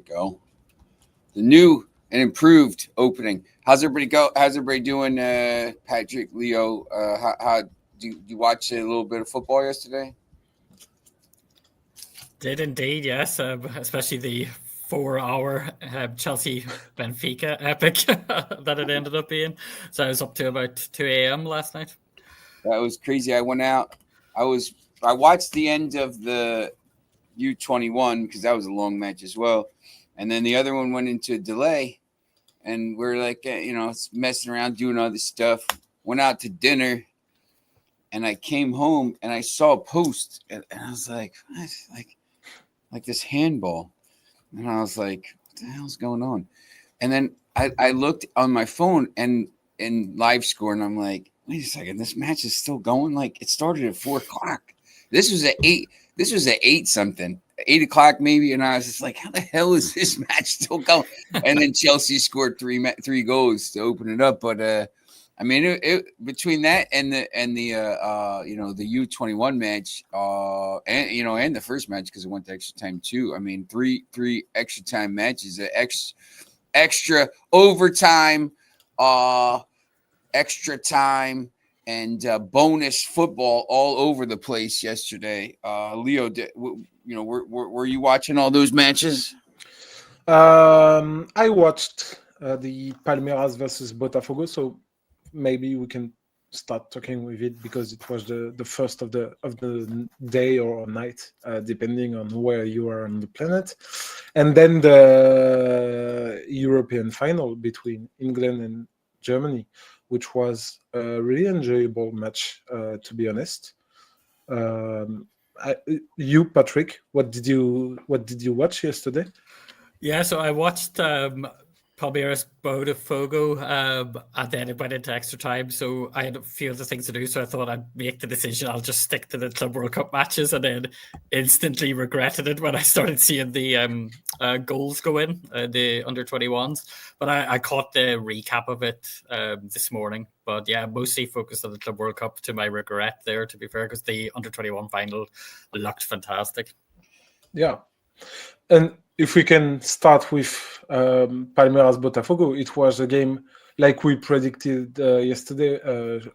go. The new and improved opening. How's everybody go? How's everybody doing? Patrick, Leo, how do you watch a little bit of football yesterday? Did indeed, yes. Especially the 4-hour Chelsea Benfica epic that it ended up being. So I was up to about 2 a.m. last night. That was crazy. I went out. I watched the end of the U21 because that was a long match as well, and then the other one went into a delay, and we're like, messing around doing other stuff. Went out to dinner, and I came home and I saw a post, and I was like, what? Like this handball, and I was like, what the hell's going on? And then I looked on my phone and in live score, and I'm like, wait a second, this match is still going. Like it started at 4:00. This was at 8. This was at 8 something, 8 o'clock maybe, and I was just like, how the hell is this match still going? And then Chelsea scored three goals to open it up, but I mean, it between that and the the U21 match, and the first match because it went to extra time too. I mean, three extra time matches, extra overtime, extra time, and bonus football all over the place yesterday. Leo, were you watching all those matches? I watched the Palmeiras versus Botafogo, so maybe we can start talking with it because it was the first of the day or night, depending on where you are on the planet, and then the European final between England and Germany, which was a really enjoyable match, to be honest. You, Patrick, what did you watch yesterday? Yeah, so I watched Palmeiras Botafogo, and then it went into extra time. So I had a few other things to do. So I thought I'd make the decision. I'll just stick to the Club World Cup matches, and then instantly regretted it when I started seeing the goals go in, the under-21s. But I caught the recap of it this morning. But yeah, mostly focused on the Club World Cup to my regret there, to be fair, because the under-21 final looked fantastic. Yeah. And if we can start with Palmeiras Botafogo, it was a game like we predicted yesterday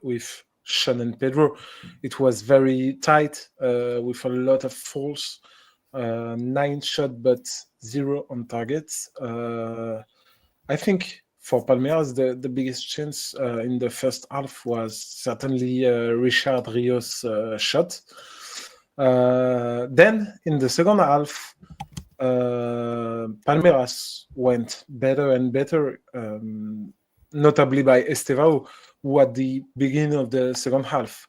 with Sean and Pedro. It was very tight with a lot of falls, 9 shots but 0 on targets. I think for Palmeiras, the biggest chance in the first half was certainly Richard Rios' shot. Then in the second half, Palmeiras went better and better, notably by Estevao, who at the beginning of the second half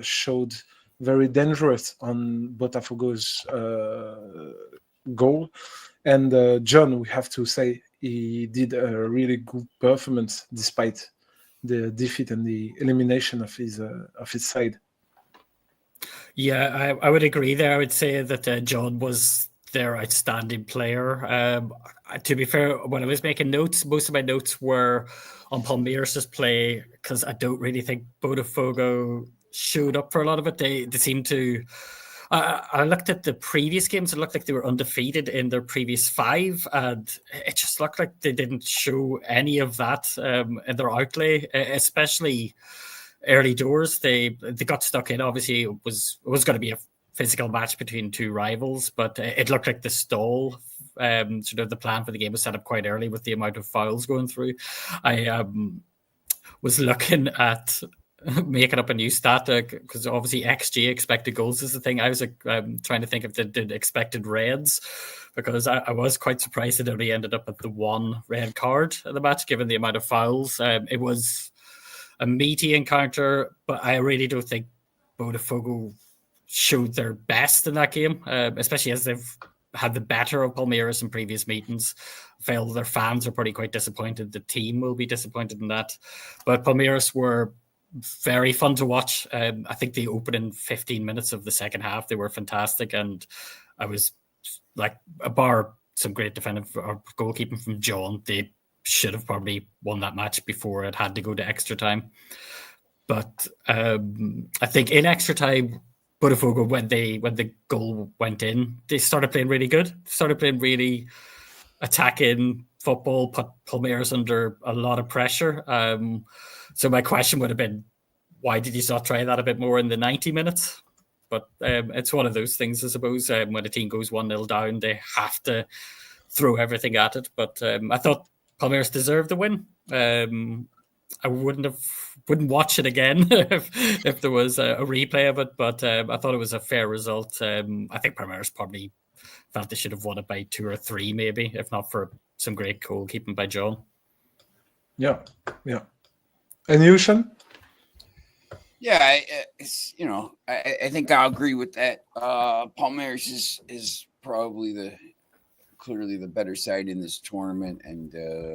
showed very dangerous on Botafogo's goal. And John, we have to say, he did a really good performance despite the defeat and the elimination of his side. Yeah, I would agree there. I would say that John was their outstanding player. To be fair, when I was making notes, most of my notes were on Palmeiras' play because I don't really think Botafogo showed up for a lot of it. They seemed to. I looked at the previous games. It looked like they were undefeated in their previous 5, and it just looked like they didn't show any of that in their outlay, especially early doors. They got stuck in. Obviously, it was going to be a physical match between two rivals, but it looked like the stall, sort of the plan for the game was set up quite early with the amount of fouls going through. I was looking at making up a new stat because obviously XG, expected goals, is the thing. I was trying to think if they did expected reds because I was quite surprised that it only ended up at the 1 red card in the match given the amount of fouls. It was a meaty encounter, but I really don't think Botafogo showed their best in that game, especially as they've had the better of Palmeiras in previous meetings. I feel their fans are probably quite disappointed. The team will be disappointed in that. But Palmeiras were very fun to watch. I think the opening 15 minutes of the second half, they were fantastic. And I was like, bar some great defending or goalkeeping from John, they should have probably won that match before it had to go to extra time. But I think in extra time, Botafogo, when the goal went in, they started playing really good. Started playing really attacking football put Palmeiras under a lot of pressure. So my question would have been, why did you not try that a bit more in the 90 minutes? But it's one of those things, I suppose. When a team goes 1-0 down, they have to throw everything at it. But I thought Palmeiras deserved the win. I wouldn't watch it again if there was a replay of it, but I thought it was a fair result. I think Palmeiras probably felt they should have won it by 2 or 3, maybe, if not for some great goalkeeping by John. Yeah. And you, Sean? Yeah, I think I'll agree with that. Palmeiras is probably clearly the better side in this tournament, and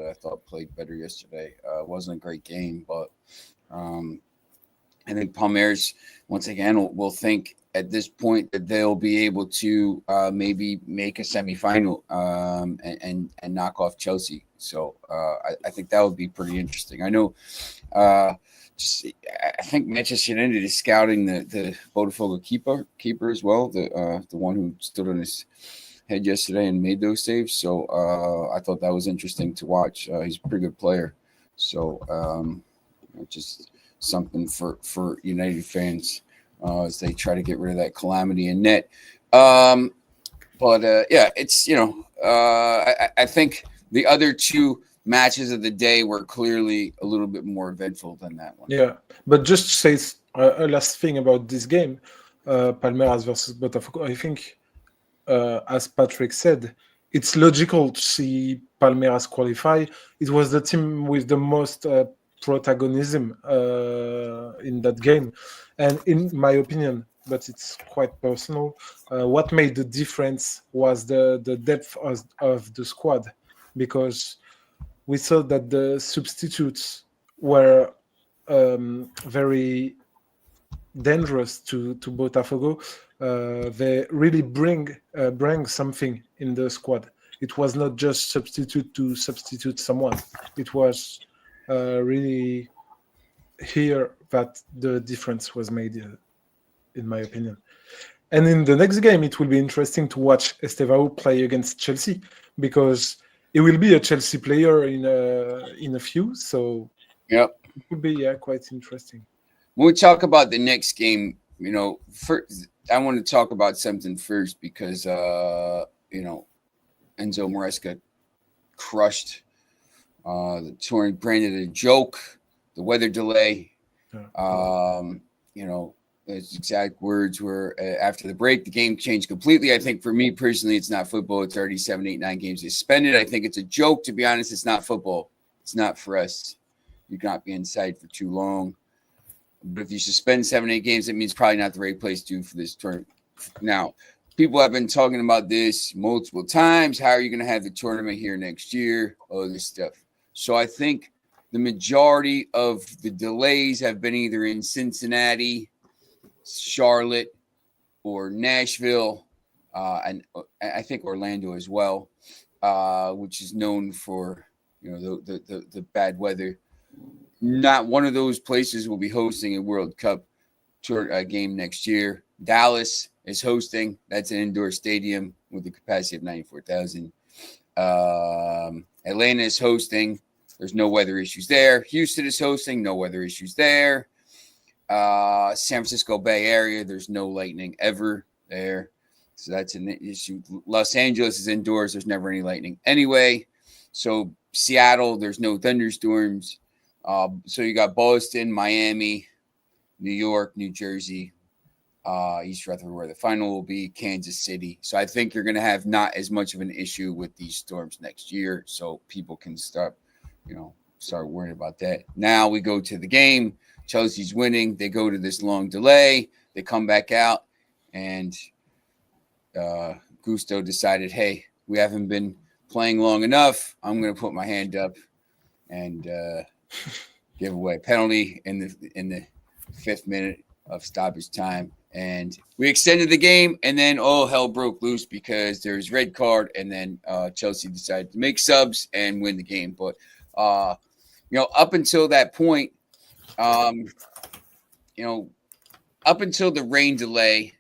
I thought played better yesterday. It wasn't a great game, but I think Palmeiras once again will think at this point that they'll be able to maybe make a semifinal and knock off Chelsea. So I think that would be pretty interesting. I know. I think Manchester United is scouting the Botafogo keeper as well, the one who stood on his head yesterday and made those saves. So I thought that was interesting to watch. He's a pretty good player. So just something for United fans as they try to get rid of that calamity in net. But it's I think the other two matches of the day were clearly a little bit more eventful than that one. Yeah, but just to say a last thing about this game, Palmeiras versus Botafogo, I think, as Patrick said, it's logical to see Palmeiras qualify. It was the team with the most protagonism in that game. And in my opinion, but it's quite personal, what made the difference was the depth of the squad, because we saw that the substitutes were very dangerous to Botafogo. They really bring something in the squad. It was not just substitute someone. It was really here that the difference was made, in my opinion. And in the next game, it will be interesting to watch Estevao play against Chelsea, because he will be a Chelsea player in a few. So yep, it will be quite interesting. When we talk about the next game, first, I want to talk about something first because Enzo Maresca crushed the touring, branded a joke, the weather delay. His exact words were, after the break, the game changed completely. I think for me personally, it's not football. It's already 7, 8, 9 games suspended. I think it's a joke, to be honest. It's not football. It's not for us. You cannot be inside for too long. But if you suspend 7, 8 games, it means probably not the right place to do for this tournament. Now, people have been talking about this multiple times. How are you going to have the tournament here next year? All this stuff. So I think the majority of the delays have been either in Cincinnati, Charlotte, or Nashville, and I think Orlando as well, which is known for the bad weather. Not one of those places will be hosting a World Cup tour game next year. Dallas is hosting. That's an indoor stadium with a capacity of 94,000. Atlanta is hosting. There's no weather issues there. Houston is hosting. No weather issues there. San Francisco Bay Area, there's no lightning ever there. So that's an issue. Los Angeles is indoors. There's never any lightning anyway. So Seattle, there's no thunderstorms. So you got Boston, Miami, New York, New Jersey, East Rutherford, where the final will be, Kansas City. So I think you're going to have not as much of an issue with these storms next year. So people can start worrying about that. Now we go to the game. Chelsea's winning. They go to this long delay. They come back out, and Gusto decided, hey, we haven't been playing long enough. I'm going to put my hand up and give away a penalty in the 5th minute of stoppage time. And we extended the game, and then all hell broke loose because there's red card, and then Chelsea decided to make subs and win the game. But up until that point, up until the rain delay,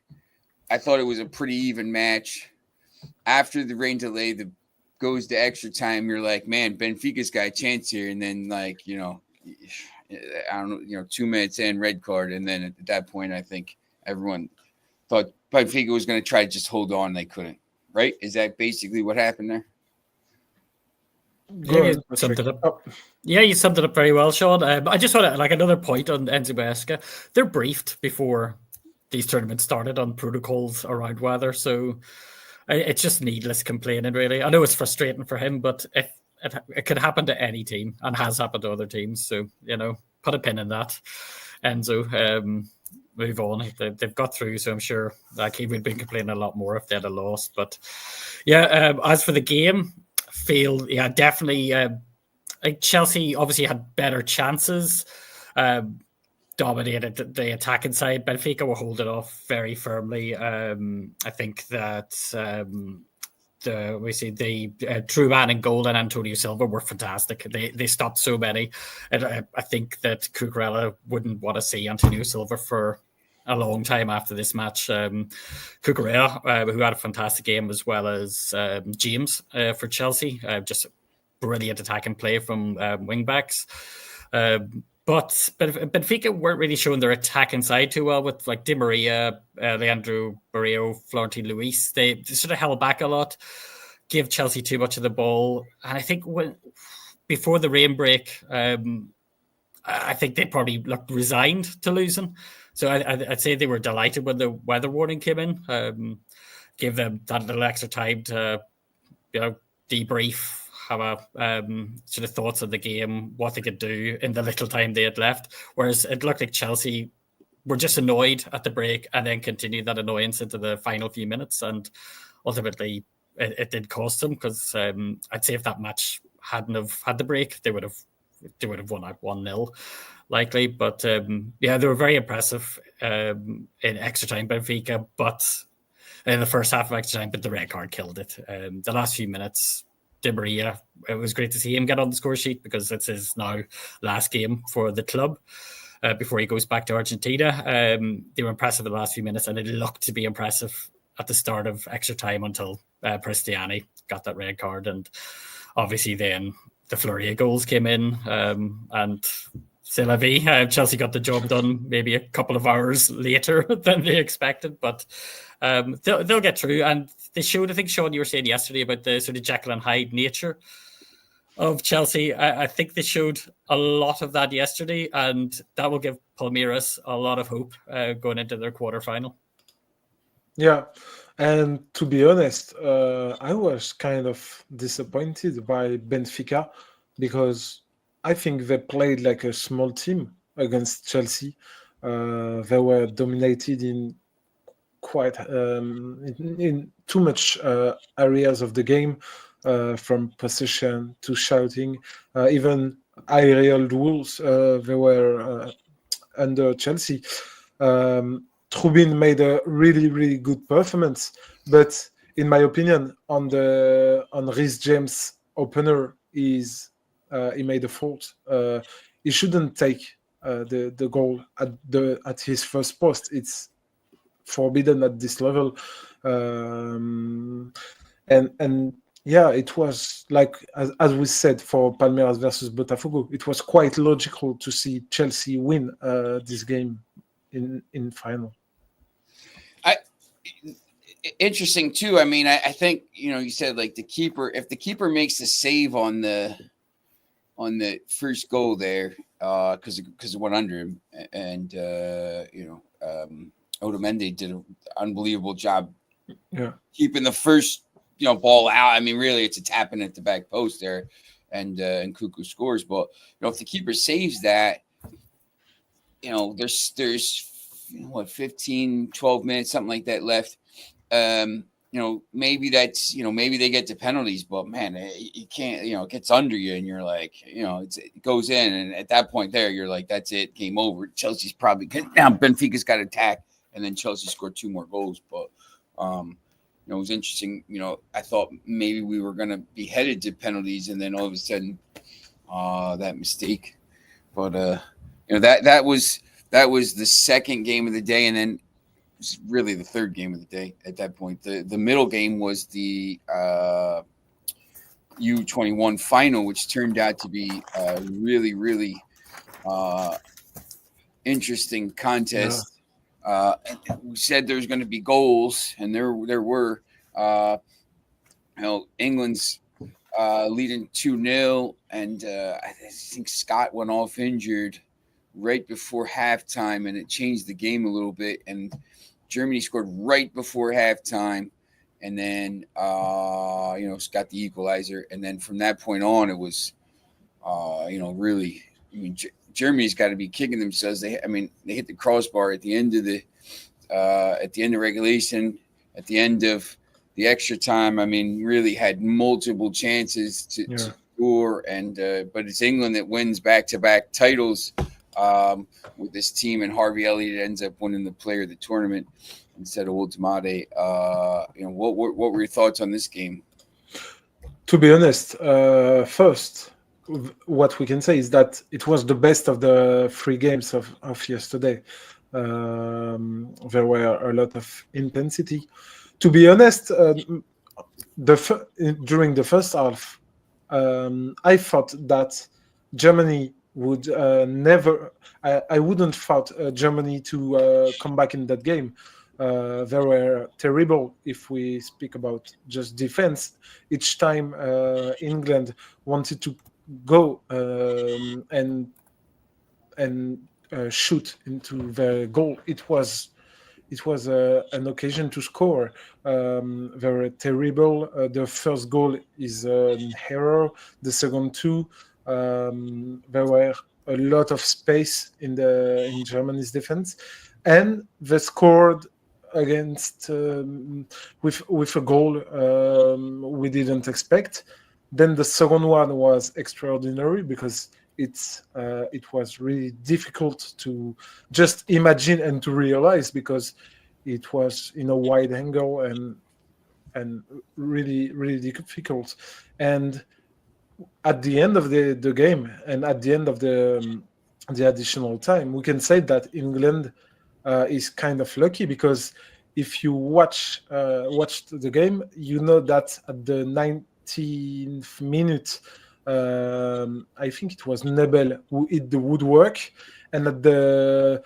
I thought it was a pretty even match. After the rain delay, the goes to extra time, you're like, man, Benfica's got a chance here. And then, like, I don't know, 2 minutes in, red card. And then at that point, I think everyone thought Benfica was going to try to just hold on. They couldn't, right? Is that basically what happened there? Yeah, you summed it up. Yeah, you summed it up very well, Sean. I just want to, like, another point on Enzo Maresca. They're briefed before these tournaments started on protocols around weather, so it's just needless complaining, really. I know it's frustrating for him, but it could happen to any team and has happened to other teams. So, put a pin in that. Enzo, move on. They've got through, so I'm sure he would have been complaining a lot more if they had lost. But yeah, as for the game, definitely. Chelsea obviously had better chances, dominated the attacking side. Benfica will hold it off very firmly. I think that Truman and Gold and Antonio Silva were fantastic. They stopped so many. And I think that Cucurella wouldn't want to see Antonio Silva for a long time after this match. Cucurella, who had a fantastic game, as well as James for Chelsea, just brilliant attacking play from wing-backs. But Benfica weren't really showing their attacking side too well with like Di Maria, Leandro Barrio, Florentine Luis. They sort of held back a lot, gave Chelsea too much of the ball. And I think before the rain break, I think they probably looked resigned to losing. So I'd say they were delighted when the weather warning came in. Gave them that little extra time to debrief, have a sort of thoughts of the game, what they could do in the little time they had left. Whereas it looked like Chelsea were just annoyed at the break and then continued that annoyance into the final few minutes. And ultimately, it did cost them, because I'd say if that match hadn't have had the break, they would have won at 1-0 likely. But they were very impressive in extra time, Benfica, but in the first half of extra time, but the red card killed it. The last few minutes, Di Maria, it was great to see him get on the score sheet, because it's his now last game for the club before he goes back to Argentina. They were impressive in the last few minutes, and it looked to be impressive at the start of extra time until Prestiani got that red card. And obviously then the flurry of goals came in, and c'est la vie. Chelsea got the job done maybe a couple of hours later than they expected, but they'll get through. And they showed, I think, Sean, you were saying yesterday about the sort of Jekyll and Hyde nature of Chelsea. I think they showed a lot of that yesterday, and that will give Palmeiras a lot of hope going into their quarterfinal. Yeah, and to be honest, I was kind of disappointed by Benfica, because I think they played like a small team against Chelsea. They were dominated in quite in too much areas of the game, from possession to shouting, even aerial duels. They were under Chelsea. Trubin made a really, really good performance, but in my opinion, on Reece James' opener, he made a fault. He shouldn't take the goal at his first post. It's forbidden at this level, and yeah, it was like as we said for Palmeiras versus Botafogo, it was quite logical to see Chelsea win this game in final. Interesting too. I mean, I think you said like the keeper. If the keeper makes the save on the first goal there, because it went under him, and Otamendi did an unbelievable job, keeping the first ball out. I mean, really, it's a tapping at the back post there, and Cuckoo scores. But if the keeper saves that, there's 15, 12 minutes, something like that left. Maybe that's, maybe they get to penalties, but man, you can't, it gets under you and you're like, it goes in. And at that point there, you're like, that's it, game over. Chelsea's probably now Benfica's got attack, and then Chelsea scored 2 more goals. But, it was interesting. I thought maybe we were going to be headed to penalties, and then all of a sudden, that mistake. But, that was the second game of the day. And then, really the third game of the day at that point. The middle game was the U21 final, which turned out to be a really, really interesting contest. We said there's going to be goals, and there were. England's leading 2-0, and I think Scott went off injured right before halftime, and it changed the game a little bit. And Germany scored right before halftime, and then got the equalizer. And then from that point on, it was really. I mean, Germany's got to be kicking themselves. They hit the crossbar at the end of regulation, at the end of the extra time. I mean, really had multiple chances to score, and but it's England that wins back-to-back titles with this team, and Harvey Elliott ends up winning the Player of the Tournament instead of Ultimate. What were your thoughts on this game? To be honest, first, what we can say is that it was the best of the 3 games of yesterday. There were a lot of intensity. To be honest, during the first half, I thought that Germany would never. I wouldn't thought Germany to come back in that game. They were terrible if we speak about just defense. Each time England wanted to go and shoot into the goal, it was an occasion to score. They were terrible. The first goal is an error. The second two, there were a lot of space in Germany's defense, and they scored against with a goal we didn't expect. Then the second one was extraordinary because it was really difficult to just imagine and to realize, because it was in a wide angle and really, really difficult. And at the end of the game, and at the end of the additional time, we can say that England is kind of lucky, because if you watched the game, you know that at the 19th minute, I think it was Nebel who hit the woodwork, and at the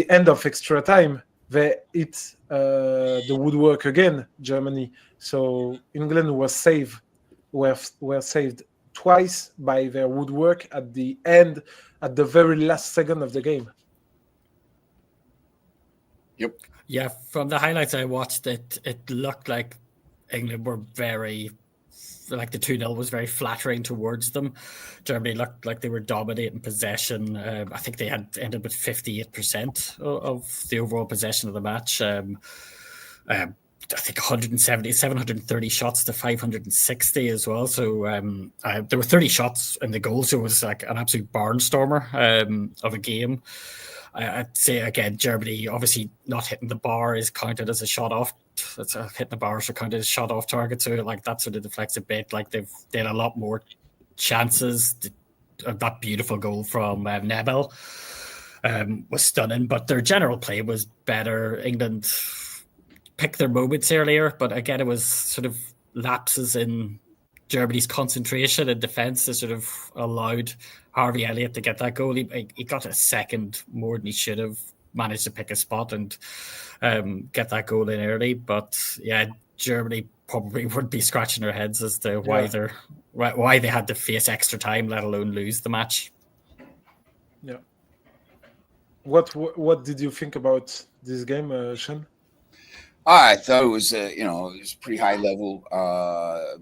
end of extra time, they hit the woodwork again, Germany. So England were saved twice by their woodwork at the end, at the very last second of the game. Yep. Yeah, from the highlights I watched, it looked like England were very, like the 2-0 was very flattering towards them. Germany looked like they were dominating possession. I think they had ended with 58% of the overall possession of the match. I think 730 shots to 560 as well. So there were 30 shots in the goal, so it was like an absolute barnstormer of a game. I'd say, again, Germany obviously not hitting the bar is counted as a shot off. Hitting the bars are counted as shot off target, so like that sort of deflects a bit. Like they had a lot more chances. That beautiful goal from Nebel was stunning, but their general play was better. England picked their moments earlier, but again, it was sort of lapses in Germany's concentration and defense that sort of allowed Harvey Elliott to get that goal. He got a second more than he should have. Managed to pick a spot and get that goal in early. But yeah, Germany probably would be scratching their heads as to why they had to face extra time, let alone lose the match. Yeah. What did you think about this game, Sean? I thought it was it was pretty high level.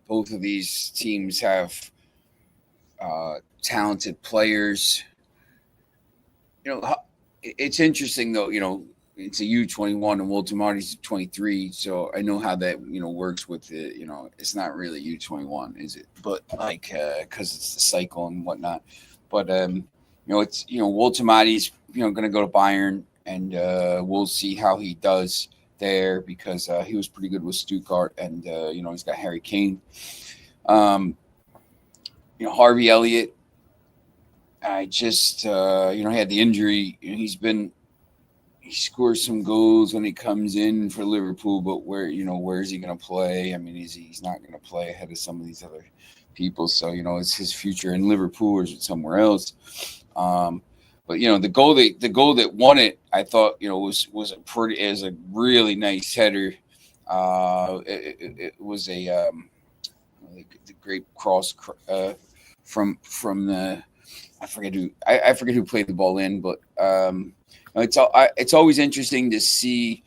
Both of these teams have talented players. It's interesting though. It's a U21 and Walter Marty's 23, so I know how that works with it. It's not really U21, is it? But like because it's the cycle and whatnot. But it's Walter Marty's going to go to Bayern, and we'll see how he does there, because he was pretty good with Stuttgart, and he's got Harry Kane. Harvey Elliott, I just he had the injury. He scores some goals when he comes in for Liverpool, but where is he going to play? I mean, he's not going to play ahead of some of these other people. So it's his future in Liverpool or somewhere else. But the goal that won it, I thought was a really nice header. It was a the great cross from the I forget who played the ball in, but it's always interesting to see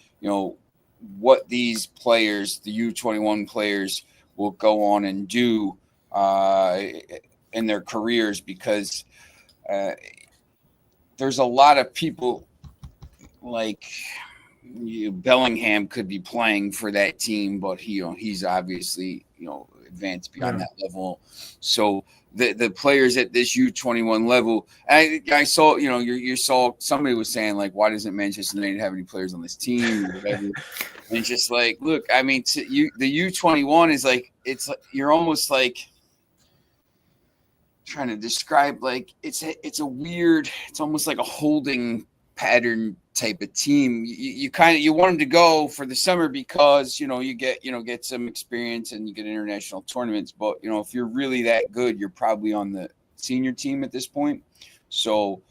what these players, the U21 players, will go on and do in their careers, because there's a lot of people like Bellingham could be playing for that team, but he's obviously advanced beyond that level. So the players at this U21 level, I saw you saw somebody was saying like, why doesn't Manchester United have any players on this team or whatever? And it's just like, look, I mean, the U21 is like, it's like, you're almost like trying to describe, like it's almost like a holding pattern type of team. You want them to go for the summer because you get some experience and you get international tournaments, but if you're really that good, you're probably on the senior team at this point. So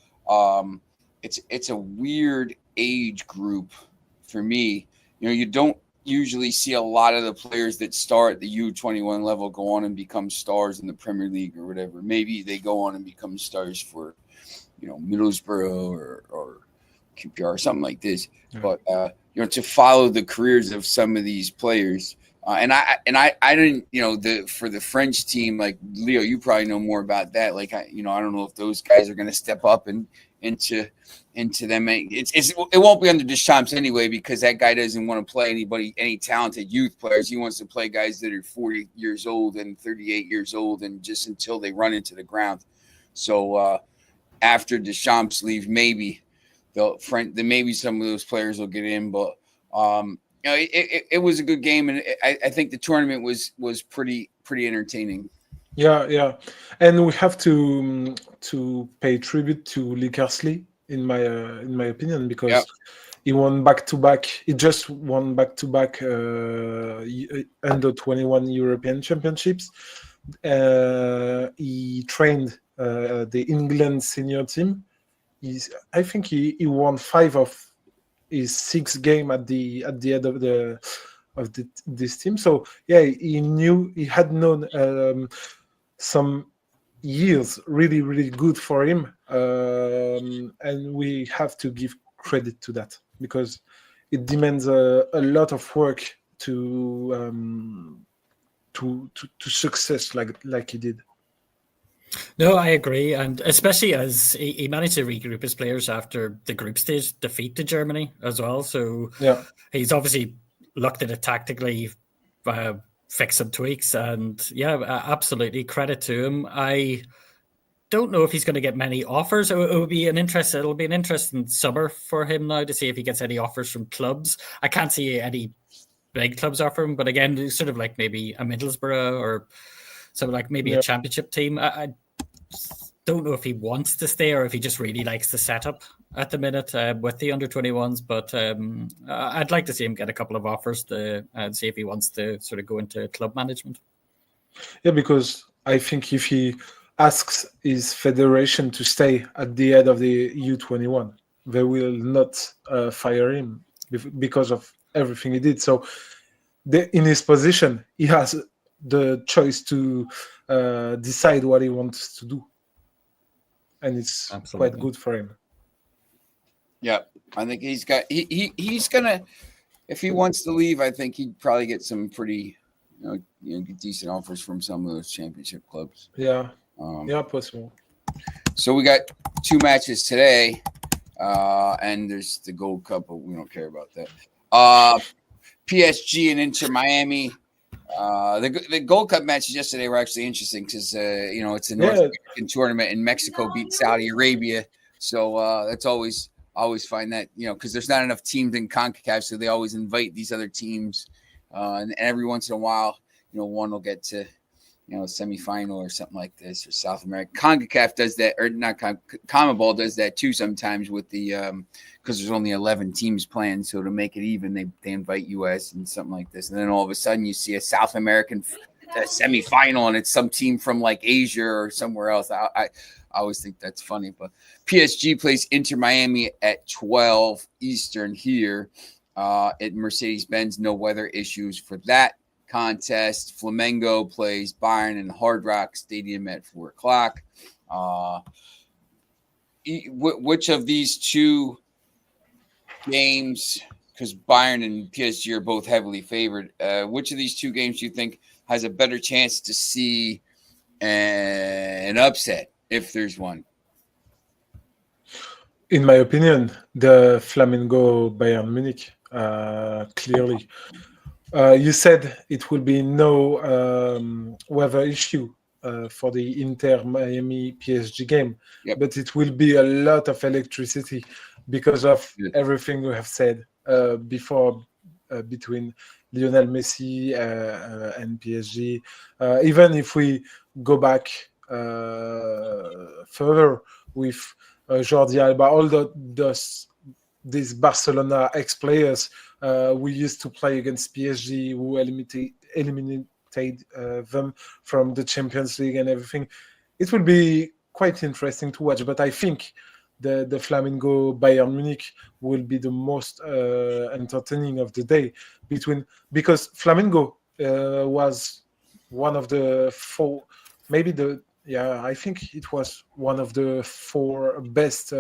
it's a weird age group for me. You don't usually see a lot of the players that start at the U21 level go on and become stars in the Premier League or whatever. Maybe they go on and become stars for Middlesbrough or QPR or something like this. Yeah. But to follow the careers of some of these players, and I didn't for the French team, like Leo, you probably know more about that. Like I don't know if those guys are going to step up and into them. It won't be under Deschamps anyway, because that guy doesn't want to play any talented youth players. He wants to play guys that are 40 years old and 38 years old, and just until they run into the ground. So after Deschamps leave, maybe maybe some of those players will get in, but it was a good game, and I think the tournament was pretty entertaining. Yeah, and we have to pay tribute to Lee Kersley in my opinion, because he won back-to-back. He just won back-to-back under 21 European Championships. He trained the England senior team. I think he won 5 of his 6 games at the end of this team. So yeah, he had known some years really, really good for him, and we have to give credit to that, because it demands a lot of work to success like he did. No, I agree, and especially as he managed to regroup his players after the group stage defeat to Germany as well. So he's obviously looked at it tactically, fix some tweaks, and absolutely credit to him. I don't know if he's going to get many offers. It'll be an interesting summer for him now to see if he gets any offers from clubs. I can't see any big clubs offer him, but again, sort of like maybe a Middlesbrough or something like maybe a championship team. I don't know if he wants to stay or if he just really likes the setup at the minute with the under-21s, but I'd like to see him get a couple of offers and see if he wants to sort of go into club management. Yeah, because I think if he asks his federation to stay at the head of the U21, they will not fire him because of everything he did. So in his position, he has the choice to decide what he wants to do, and it's quite good for him. Yeah, I think he's gonna, if he wants to leave, I think he'd probably get some pretty decent offers from some of those championship clubs. Possible. So we got 2 matches today, and there's the Gold Cup, but we don't care about that. PSG and Inter Miami. The Gold Cup matches yesterday were actually interesting because it's a North American tournament, and Mexico beat Saudi Arabia, so that's always find that because there's not enough teams in CONCACAF, so they always invite these other teams, and every once in a while, one will get to semifinal or something like this, or South America. CONCACAF does that, or not. CONMEBOL does that too sometimes with the because there's only 11 teams playing, so to make it even, they invite US and something like this, and then all of a sudden you see a South American a semifinal and it's some team from like Asia or somewhere else. I always think that's funny. But PSG plays Inter Miami at 12 Eastern here at Mercedes-Benz. No weather issues for that contest. Flamengo plays Bayern in Hard Rock Stadium at 4 o'clock. Which of these two games, because Bayern and PSG are both heavily favored, which of these two games do you think has a better chance to see an upset, if there's one? In my opinion, the Flamengo Bayern Munich, clearly. You said it will be no weather issue for the Inter Miami PSG game, Yep. but it will be a lot of electricity because of everything we have said before between Lionel Messi and PSG. Even if we go back further with Jordi Alba, all these Barcelona ex-players, we used to play against PSG, who eliminated them from the Champions League and everything. It will be quite interesting to watch, but I think the Flamengo Bayern Munich will be the most entertaining of the day because Flamengo was one of the four, I think it was one of the 4 best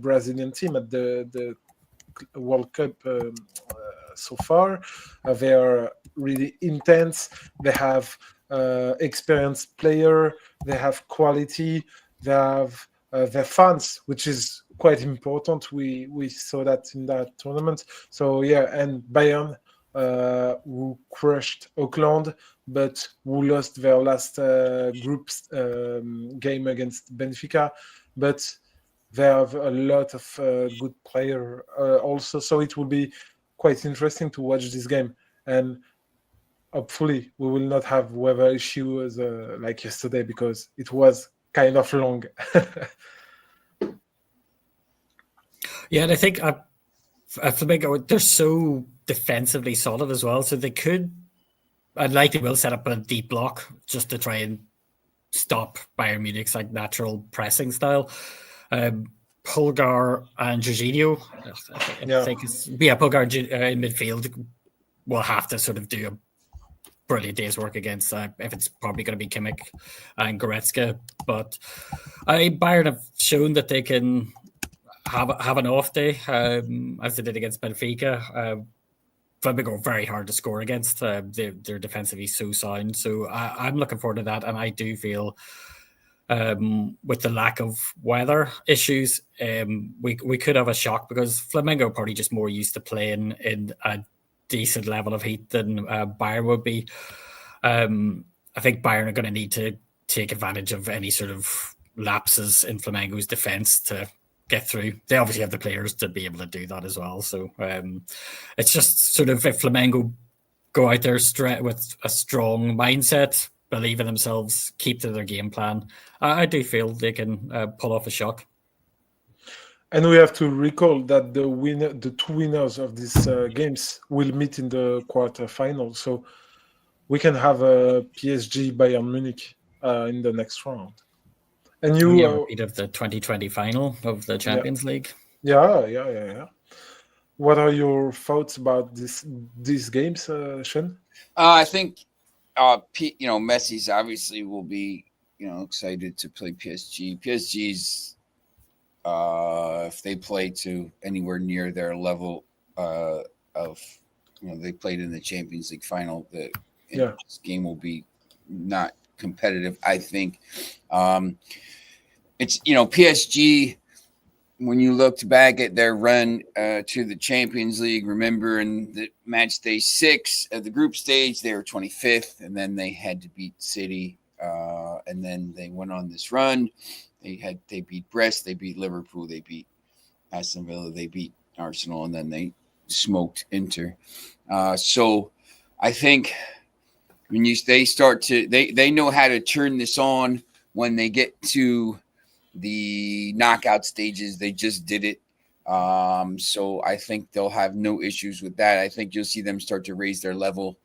Brazilian team at the World Cup so far. They are really intense. They have experienced player. They have quality. They have their fans, which is quite important. We saw that in that tournament. So yeah, and Bayern, who crushed Auckland, but who lost their last group game against Benfica, but they have a lot of good player also, so it will be quite interesting to watch this game, and hopefully we will not have weather issues like yesterday because it was kind of long. Yeah, and I think Flamengo, they're so defensively solid as well, so they could, I'd like they will set up a deep block just to try and stop Bayern Munich's like natural pressing style. Pulgar and Jorginho, I think Pulgar in midfield will have to sort of do a brilliant day's work against if it's probably going to be Kimmich and Goretzka. But Bayern have shown that they can have an off day, as they did against Benfica. Flamengo are very hard to score against. They're defensively so sound. So I'm looking forward to that, and I do feel with the lack of weather issues, we could have a shock because Flamengo are probably just more used to playing in a decent level of heat than Bayern would be. I think Bayern are going to need to take advantage of any sort of lapses in Flamengo's defense to get through. They obviously have the players to be able to do that as well. So it's just sort of if Flamengo go out there with a strong mindset, believe in themselves, keep to their game plan, I do feel they can pull off a shock. And we have to recall that the 2 winners of these games will meet in the quarterfinals. So we can have a PSG Bayern Munich in the next round. And you repeat of the 2020 final of the Champions League. Yeah. What are your thoughts about these games, Sean? I think Messi's obviously will be excited to play PSG. PSG's if they play to anywhere near their level of they played in the Champions League final, this game will be not competitive. I think it's PSG. When you looked back at their run to the Champions League, remember in the match day 6 at the group stage, they were 25th, and then they had to beat City, and then they went on this run. They beat Brest, they beat Liverpool, they beat Aston Villa, they beat Arsenal, and then they smoked Inter. So I think when they know how to turn this on when they get to the knockout stages. They just did it. So I think they'll have no issues with that. I think you'll see them start to raise their level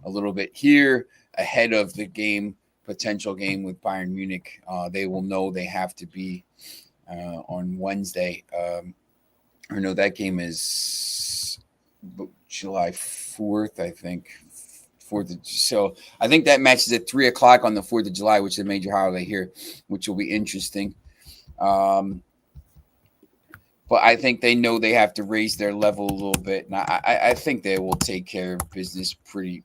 a little bit here ahead of the potential game with Bayern Munich. They will know they have to be on Wednesday. Or no, that game is July 4th, I think. So I think that match is at 3:00 on the 4th of July, which is a major holiday here, which will be interesting. But I think they know they have to raise their level a little bit, and I think they will take care of business pretty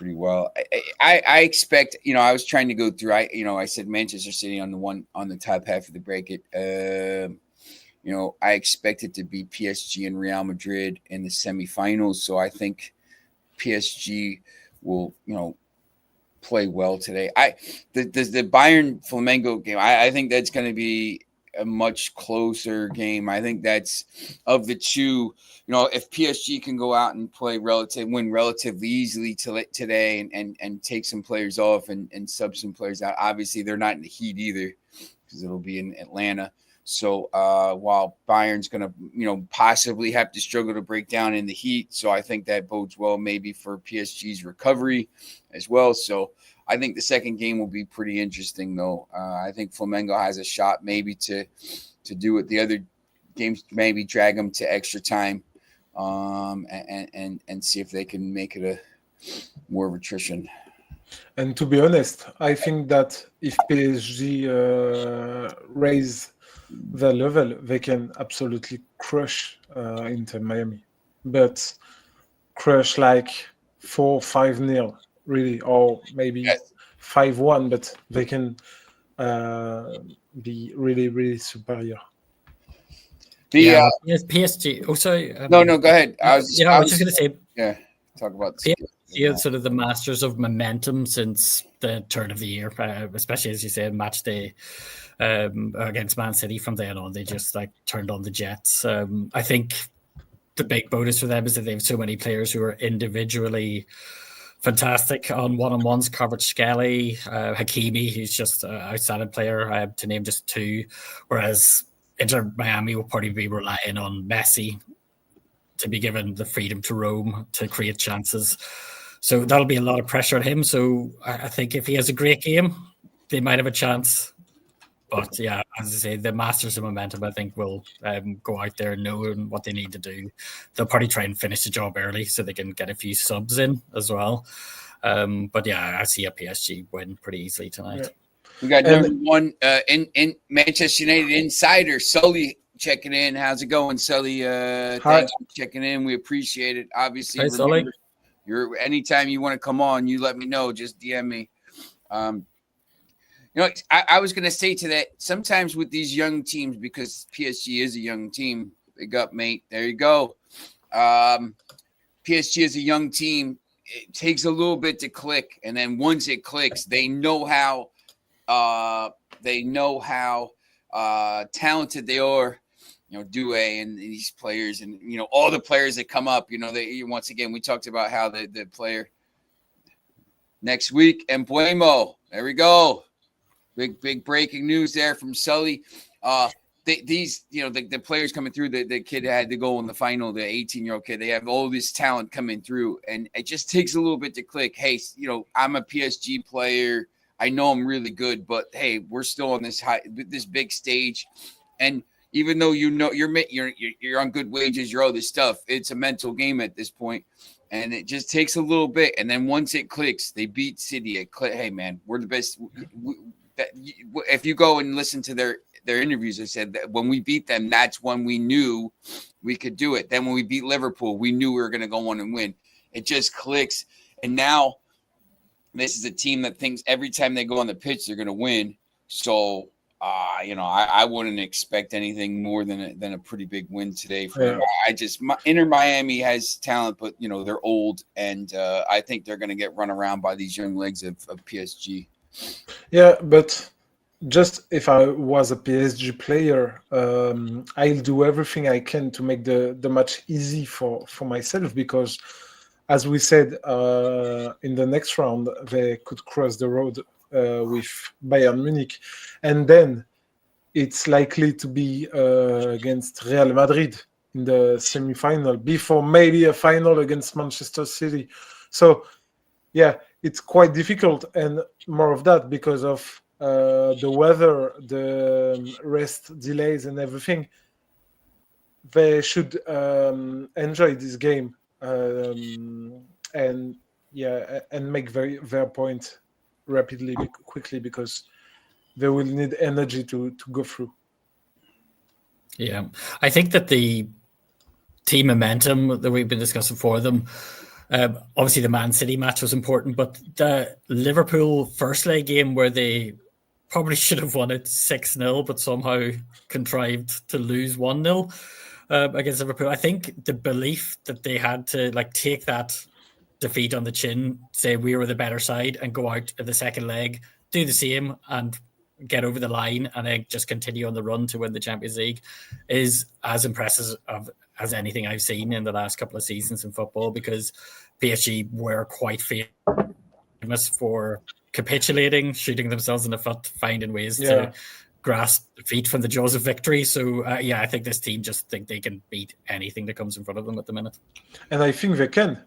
well. I expect, I was trying to go through. I said Manchester City on the top half of the bracket. I expect it to be PSG and Real Madrid in the semifinals. So I think PSG will, play well today. The Bayern Flamengo game, I think that's going to be a much closer game. I think that's, of the two, if PSG can go out and win relatively easily today and take some players off and sub some players out. Obviously, they're not in the heat either because it'll be in Atlanta. So while Bayern's going to, possibly have to struggle to break down in the heat. So I think that bodes well maybe for PSG's recovery as well. So I think the second game will be pretty interesting, though. I think Flamengo has a shot maybe to do it. The other games, maybe drag them to extra time and see if they can make it a more of attrition. And to be honest, I think that if PSG raise the level, they can absolutely crush Inter Miami. But crush like 4-5-0, really, or maybe 5-1, but they can be really, really superior. Yes, PSG. Oh, sorry. No, go ahead. I was just going to say. Yeah, talk about PSG, sort of the masters of momentum since the turn of the year, especially as you said, match day against Man City. From then on, they just turned on the jets. I think the big bonus for them is that they have so many players who are individually fantastic on one-on-ones. Kvaratskhelia, Hakimi, who's just an outstanding player, to name just two. Whereas Inter Miami will probably be relying on Messi to be given the freedom to roam, to create chances. So that'll be a lot of pressure on him. So I think if he has a great game, they might have a chance. But yeah, as I say, the masters of momentum, I think, will go out there knowing what they need to do. They'll probably try and finish the job early so they can get a few subs in as well. But yeah, I see a PSG win pretty easily tonight. Yeah. We got number one in Manchester United insider, Sully, checking in. How's it going, Sully? Thanks for checking in. We appreciate it. Obviously, remember, anytime you want to come on, you let me know. Just DM me. I was going to say to that, sometimes with these young teams, because PSG is a young team, big up, mate. There you go. PSG is a young team. It takes a little bit to click, and then once it clicks, they know how talented they are. Due and these players, and all the players that come up. They once again we talked about how the player next week, Embuemo. There we go. Big breaking news there from Sully. The players coming through, the kid had to go in the final, the 18-year-old kid. They have all this talent coming through, and it just takes a little bit to click. Hey, I'm a PSG player. I know I'm really good, but hey, we're still on this big stage, and even though you're on good wages, you're all this stuff. It's a mental game at this point. And it just takes a little bit, and then once it clicks, they beat City. Hey, man, we're the best. If you go and listen to their interviews, they said that when we beat them, that's when we knew we could do it. Then when we beat Liverpool, we knew we were going to go on and win. It just clicks. And now this is a team that thinks every time they go on the pitch, they're going to win. So, I wouldn't expect anything more than a pretty big win today. Inter Miami has talent, but they're old, and I think they're going to get run around by these young legs of PSG. Yeah, but just if I was a PSG player, I'll do everything I can to make the match easy for myself, because, as we said, in the next round, they could cross the road with Bayern Munich, and then it's likely to be against Real Madrid in the semi-final before maybe a final against Manchester City. So yeah, it's quite difficult, and more of that because of the weather, the rest delays, and everything. They should enjoy this game, and and make their point rapidly, quickly, because they will need energy to go through. Yeah, I think that the team momentum that we've been discussing for them. Obviously, the Man City match was important, but the Liverpool first leg game where they probably should have won it 6-0, but somehow contrived to lose 1-0 against Liverpool. I think the belief that they had to take that defeat on the chin, say we were the better side, and go out in the second leg, do the same, and get over the line, and then just continue on the run to win the Champions League is as impressive as anything I've seen in the last couple of seasons in football, because PSG were quite famous for capitulating, shooting themselves in the foot, finding ways to grasp defeat from the jaws of victory. So, I think this team just think they can beat anything that comes in front of them at the minute. And I think they can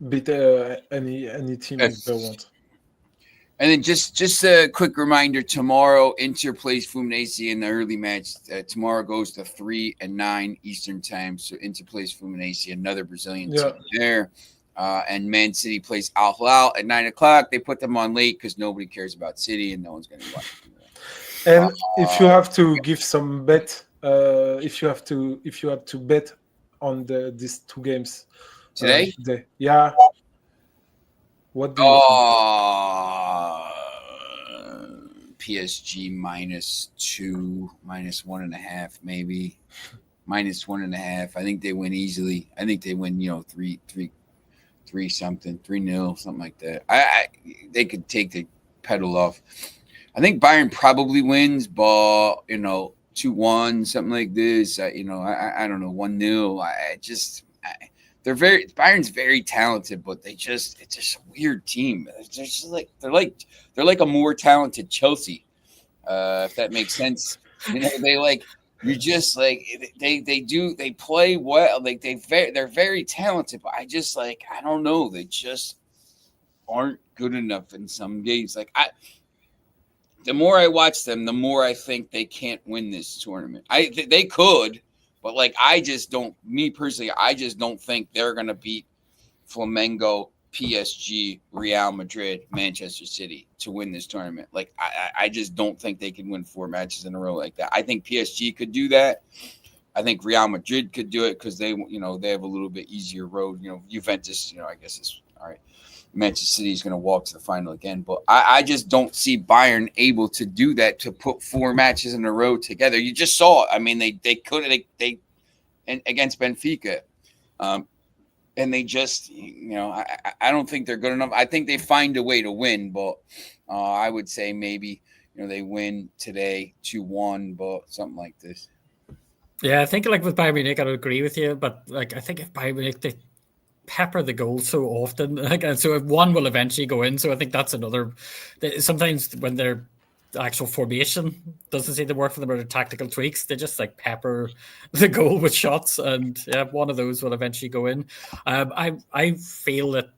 beat any team if they want. And then just a quick reminder: tomorrow, Inter plays Fluminense in the early match. Tomorrow goes to 3 and 9 Eastern time. So Inter plays Fluminense, another Brazilian team there. And Man City plays Al Hilal at 9 o'clock. They put them on late because nobody cares about City and no one's going to watch them. And if you have to give some bet, if you have to bet on these two games today, what do you think? PSG -2, -1.5, maybe -1.5. I think they win easily. I think they win, 3 something, 3-0, something like that. They could take the pedal off. I think Bayern probably wins, but 2-1, something like this. I don't know, 1-0. Bayern's very talented, but it's just a weird team. They're like a more talented Chelsea, if that makes sense. They play well. They're very talented, but I don't know. They just aren't good enough in some games. The more I watch them, the more I think they can't win this tournament. They could. But I just don't think they're going to beat Flamengo, PSG, Real Madrid, Manchester City to win this tournament. I just don't think they can win 4 matches in a row like that. I think PSG could do that. I think Real Madrid could do it because they have a little bit easier road. Juventus, I guess it's all right. Manchester City is going to walk to the final again, but I just don't see Bayern able to do that, to put 4 matches in a row together. You just saw it. I mean, they could against Benfica, and they just I don't think they're good enough. I think they find a way to win, but I would say maybe they win today 2-1, but something like this. Yeah, I think with Bayern Munich, I would agree with you, but I think if Bayern Munich, they pepper the goals so often, and so if one will eventually go in. So I think that's another. Sometimes when their actual formation doesn't seem to work for them, or their tactical tweaks, they just pepper the goal with shots, and one of those will eventually go in. I feel that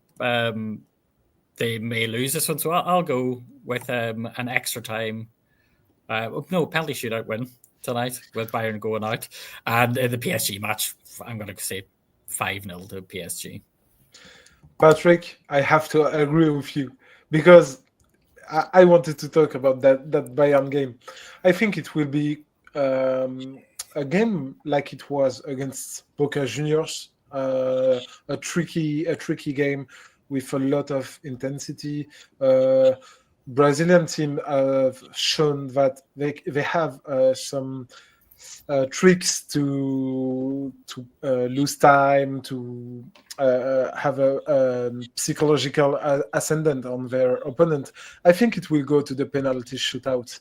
they may lose this one, so I'll go with an extra time. Penalty shootout win tonight with Bayern going out, and in the PSG match, I'm going to say 5-0 to PSG. Patrick, I have to agree with you because I wanted to talk about that Bayern game. I think it will be a game like it was against Boca Juniors, a tricky game with a lot of intensity. Brazilian team have shown that they have some tricks to lose time, to have a psychological ascendant on their opponent. I think it will go to the penalty shootout,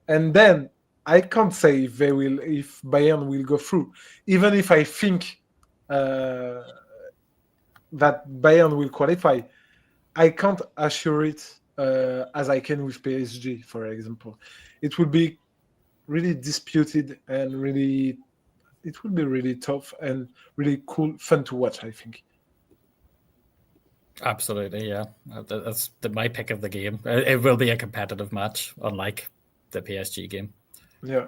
and then I can't say if Bayern will go through, even if I think that Bayern will qualify. I can't assure it as I can with PSG, for example. It would be really disputed, and it will be really tough and really cool, fun to watch, I think. Absolutely, yeah. That's my pick of the game. It will be a competitive match, unlike the PSG game. Yeah.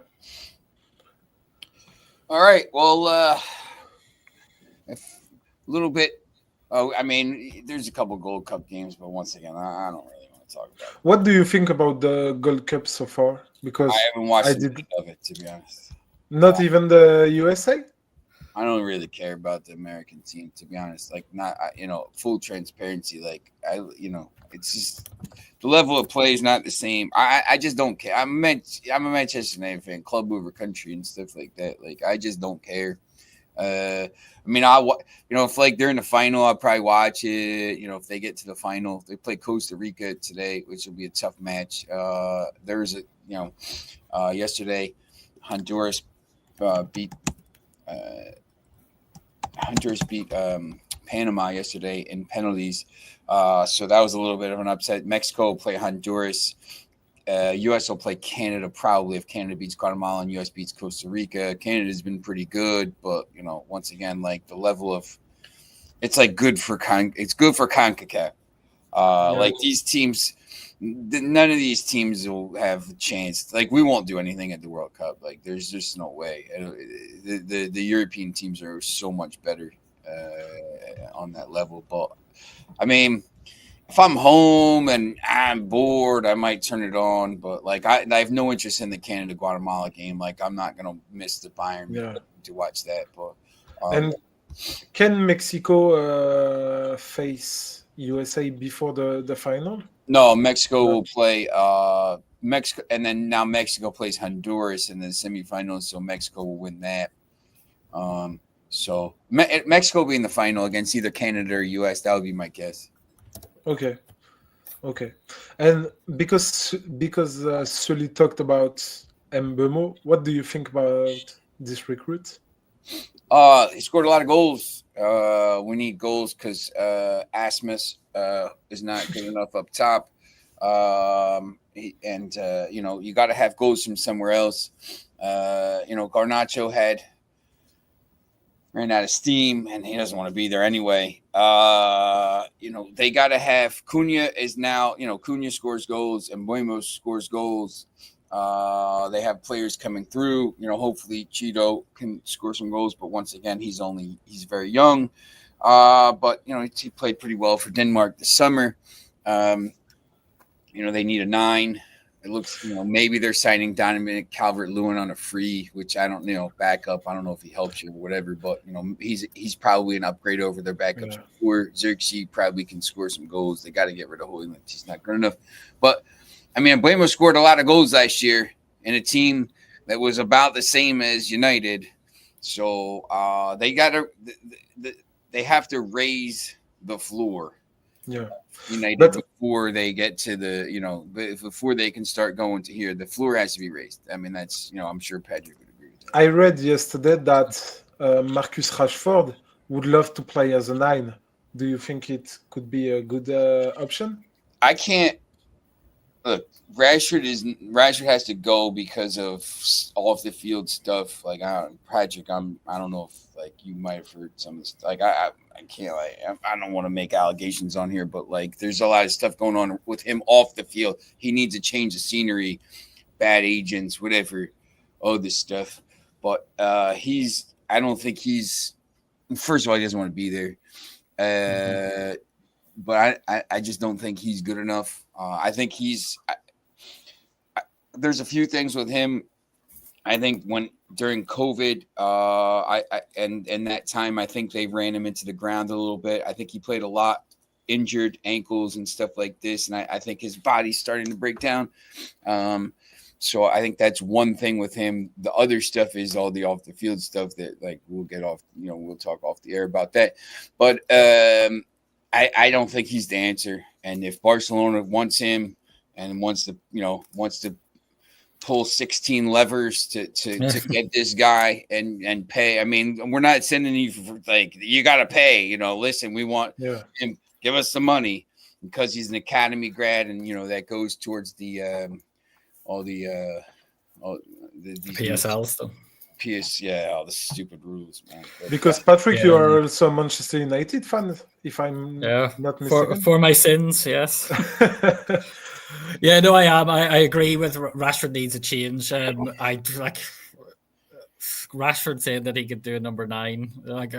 All right. Well, a little bit. Oh, I mean, there's a couple Gold Cup games, but once again, I don't really want to talk about it. What do you think about the Gold Cup so far? Because I haven't watched I a did bit of it, to be honest. not even the USA. I don't really care about the American team, to be honest. Like, not full transparency. Like, it's just the level of play is not the same. I just don't care. I'm a Manchester United fan, club over country and stuff like that. Like, I just don't care. I mean, if like they're in the final, I'll probably watch it. If they get to the final, they play Costa Rica today, which will be a tough match. There's yesterday, Honduras beat Panama yesterday in penalties. So that was a little bit of an upset. Mexico will play Honduras. U.S. will play Canada probably if Canada beats Guatemala and U.S. beats Costa Rica. Canada's been pretty good, but once again, like the level of it's like good for CONCACAF. Like these teams, none of these teams will have a chance. Like we won't do anything at the World Cup. Like there's just no way. The European teams are so much better on that level. But I mean, if I'm home and I'm bored, I might turn it on. But like I have no interest in the Canada Guatemala game. Like I'm not gonna miss the Bayern to watch that. But and can Mexico face USA before the final? No, Mexico will play Mexico, and then now Mexico plays Honduras in the semifinals, so Mexico will win that. So Mexico will be in the final against either Canada or US. That would be my guess. Okay. And because Sully talked about Mbemo, what do you think about this recruit? He scored a lot of goals. We need goals because Asmus is not good enough up top. You got to have goals from somewhere else. Garnacho ran out of steam, and he doesn't want to be there anyway. They got to have Cunha is now. Cunha scores goals, and Buemo scores goals. They have players coming through. Hopefully Cheeto can score some goals, but once again, he's very young. But he played pretty well for Denmark this summer. They need a 9. It looks, maybe they're signing Dominic Calvert-Lewin on a free, which I don't, backup. I don't know if he helps you or whatever, but he's probably an upgrade over their backups. Or Xerxes probably can score some goals. They got to get rid of Hoyland. He's not good enough. But I mean, Buemo scored a lot of goals last year in a team that was about the same as United. So they have to raise the floor. Yeah. United before they get to before they can start going to here, the floor has to be raised. I mean, that's, I'm sure Patrick would agree with that. I read yesterday that Marcus Rashford would love to play as a 9. Do you think it could be a good option? I can't. Look, Rashford has to go because of off the field stuff. Like Patrick, I don't know if like you might have heard some of this. Like I can't I don't want to make allegations on here, but like there's a lot of stuff going on with him off the field. He needs to change the scenery, bad agents, whatever, all this stuff. But I don't think he's. First of all, he doesn't want to be there. But I just don't think he's good enough. I think there's a few things with him. I think during COVID, and that time, I think they ran him into the ground a little bit. I think he played a lot, injured ankles and stuff like this, and I think his body's starting to break down. So I think that's one thing with him. The other stuff is all the off the field stuff that like we'll get off. We'll talk off the air about that. But I don't think he's the answer. And if Barcelona wants him and wants to pull 16 levers to get this guy and pay, I mean, we're not sending you for like you got to pay. Listen, we want him. Give us the money because he's an academy grad, and that goes towards the PSL stuff. all the stupid rules, man. Because Patrick, you Yeah. are also a Manchester United fan, if I'm not mistaken. For my sins, yes. Yeah, no, I am. I agree with Rashford needs a change. I like Rashford saying that he could do a number 9. Like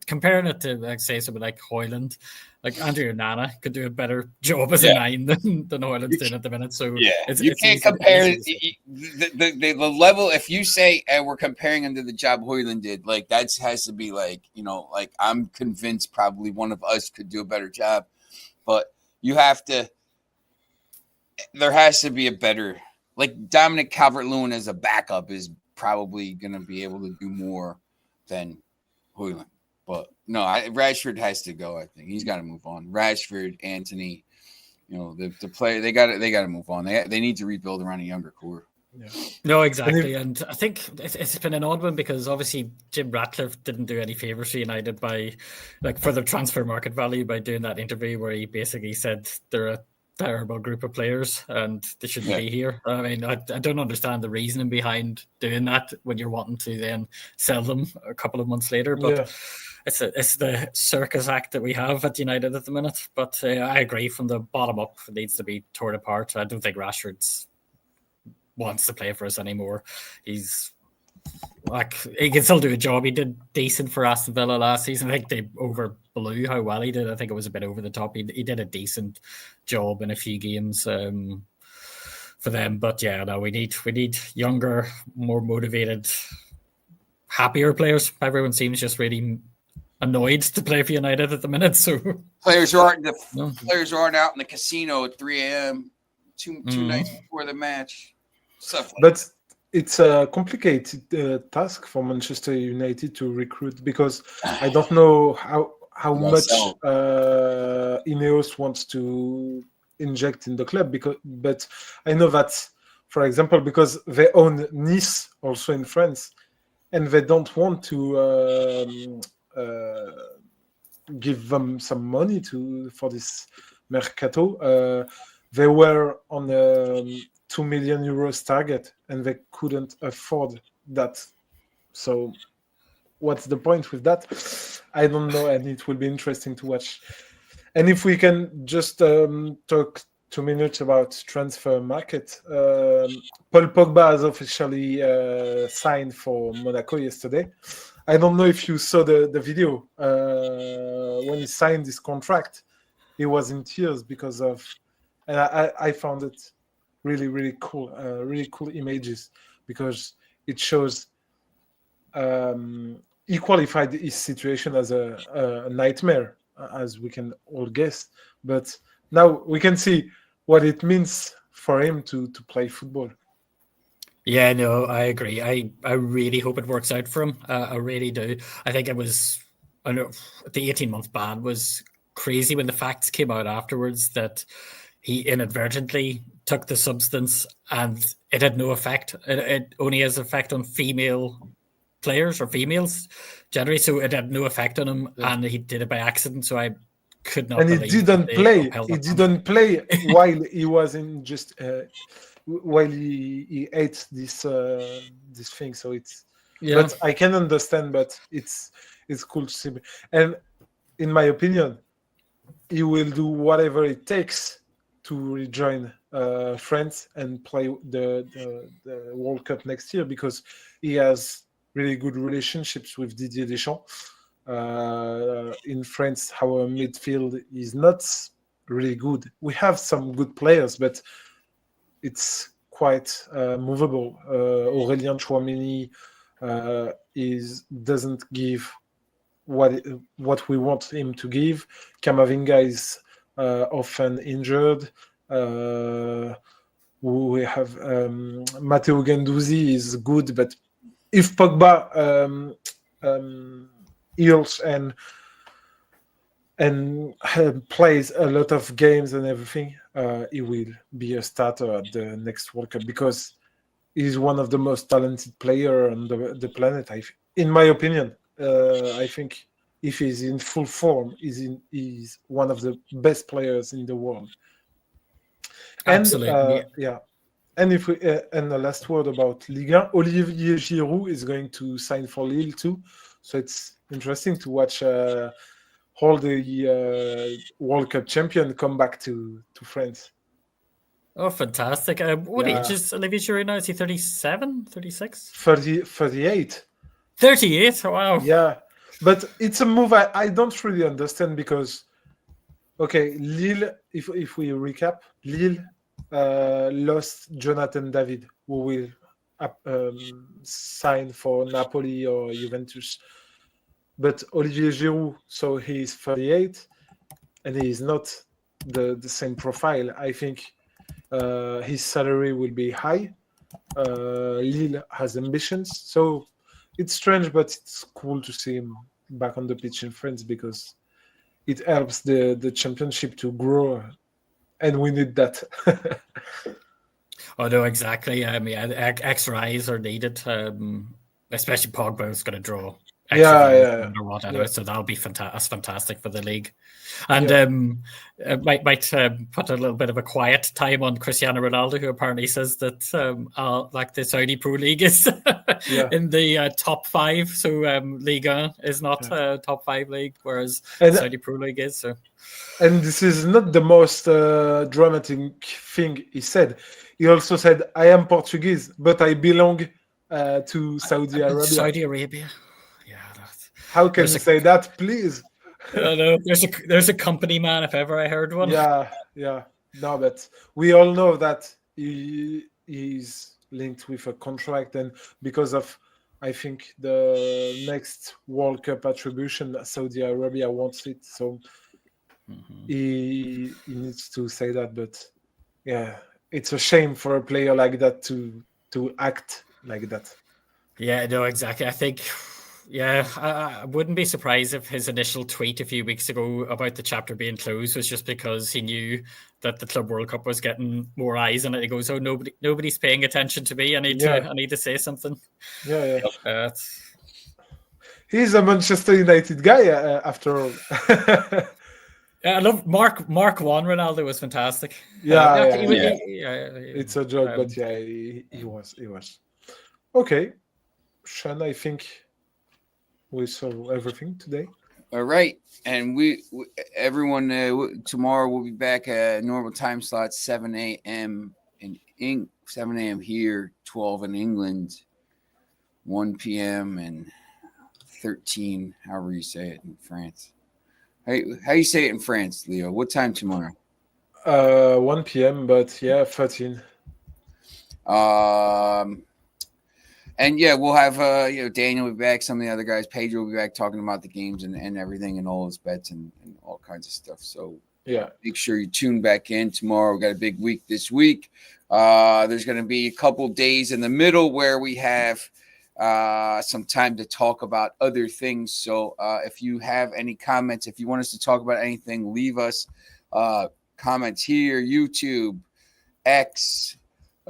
comparing it to, like, say, something like Hoyland, like Andrew Nana could do a better job as a 9 than Hoyland's doing at the minute. So you it's can't compare the level. If you say we're comparing him to the job Hoyland did, like that has to be like, like I'm convinced probably one of us could do a better job, but you have to. There has to be a better, like Dominic Calvert-Lewin as a backup is probably going to be able to do more than Hoyland. But no, Rashford has to go. I think he's got to move on. Rashford, Anthony, the player, they got to move on. They need to rebuild around a younger core. Yeah. No, exactly. And I think it's been an odd one because obviously Jim Ratcliffe didn't do any favors to United by, like, for the transfer market value by doing that interview where he basically said they're a terrible group of players and they shouldn't be here. I mean, I don't understand the reasoning behind doing that when you're wanting to then sell them a couple of months later. But it's the circus act that we have at United at the minute. But I agree, from the bottom up, it needs to be torn apart. I don't think Rashford wants to play for us anymore. He's like, he can still do a job. He did decent for Aston Villa last season. I think they overblew how well he did. I think it was a bit over the top. He did a decent job in a few games for them. But yeah, no, we need younger, more motivated, happier players. Everyone seems just really annoyed to play for United at the minute. So players aren't out in the casino at 3 a.m. two nights before the match. But it's a complicated task for Manchester United to recruit, because I don't know how much Ineos wants to inject in the club. But I know that, for example, because they own Nice also in France, and they don't want to give them some money for this mercato. They were on a 2 million euros target, and they couldn't afford that. So what's the point with that? I don't know, and it will be interesting to watch. And if we can just talk 2 minutes about transfer market. Paul Pogba has officially signed for Monaco yesterday. I don't know if you saw the video. When he signed this contract, he was in tears because of, and I found it really, really cool images, because it shows he qualified his situation as a nightmare, as we can all guess. But now we can see what it means for him to play football. Yeah, no, I agree. I really hope it works out for him. I really do. I think I know the 18-month ban was crazy when the facts came out afterwards that he inadvertently took the substance and it had no effect. It only has effect on female players or females generally, so it had no effect on him, and he did it by accident. So I could not. And he didn't play. He didn't play while he was in just while he ate this thing. So it's. Yeah. But I can understand. But it's cool to see. And in my opinion, he will do whatever it takes to rejoin France and play the World Cup next year, because he has really good relationships with Didier Deschamps. In France, our midfield is not really good. We have some good players, but it's quite movable. Aurélien Tchouameni doesn't give what we want him to give. Camavinga is often injured. We have Matteo Guendouzi is good, but if Pogba heals and plays a lot of games and everything, he will be a starter at the next World Cup, because he's one of the most talented players on the planet. In my opinion, I think if he's in full form, he's one of the best players in the world. Absolutely. Yeah. And if we and the last word about Liga, Olivier Giroud is going to sign for Lille too, so it's interesting to watch all the World Cup champion come back to France. Oh, fantastic. What age is Olivier Giroud now? Is he 37, 36? 38. 38? Wow. Yeah, but it's a move I don't really understand because, okay, Lille, if we recap, Lille lost Jonathan David, who will sign for Napoli or Juventus. But Olivier Giroud, so he's 38, and he is not the same profile. I think his salary will be high. Lille has ambitions, so it's strange, but it's cool to see him back on the pitch in France because it helps the championship to grow, and we need that. Oh, no, exactly. Extra eyes are needed, especially Pogba is going to draw extra views no matter what anyway, so that'll be fantastic for the league. And might put a little bit of a quiet time on Cristiano Ronaldo, who apparently says that like the Saudi Pro League is in the top 5, so Liga is not a top 5 league, whereas Saudi Pro League is. So. And this is not the most dramatic thing he said. He also said, "I am Portuguese, but I belong to Saudi Arabia." Saudi Arabia. Yeah. How can you say that, please? I know. There's a company man, if ever I heard one. Yeah. No, but we all know that he's linked with a contract, and because of, I think, the next World Cup attribution, Saudi Arabia wants it, so he needs to say that. But yeah, it's a shame for a player like that to act like that. Yeah, no, exactly. I think, I wouldn't be surprised if his initial tweet a few weeks ago about the chapter being closed was just because he knew that the Club World Cup was getting more eyes on it. He goes, "Oh, nobody's paying attention to me. I need to say something." Yeah. He's a Manchester United guy, after all. I love Mark 1 Ronaldo was fantastic. It's a joke, but he was. Okay, Sean, I think we saw everything today. All right, and everyone tomorrow we'll be back at normal time slot, 7 a.m. 7 a.m. here, 12 in England, 1 p.m. and 13, however you say it in France. How you say it in France, Leo? What time tomorrow? 1 p.m. But 13. And we'll have Daniel will be back, some of the other guys, Pedro will be back talking about the games and everything and all his bets and all kinds of stuff. So make sure you tune back in tomorrow. We got a big week this week. There's going to be a couple days in the middle where we have some time to talk about other things. So if you have any comments, if you want us to talk about anything, leave us comments here, YouTube, X.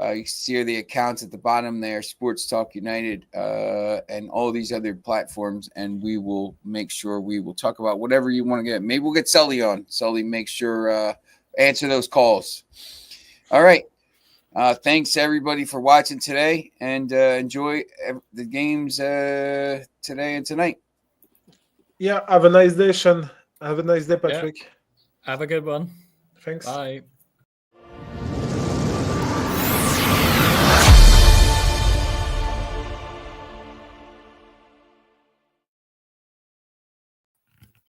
You see the accounts at the bottom there, Sports Talk United, and all these other platforms, and we will make sure we will talk about whatever you want to get. Maybe we'll get Sully on. Sully, make sure answer those calls. All right. Thanks everybody for watching today, and enjoy the games today and tonight. Yeah, have a nice day, Sean. Have a nice day, Patrick. Have a good one. Thanks. Bye.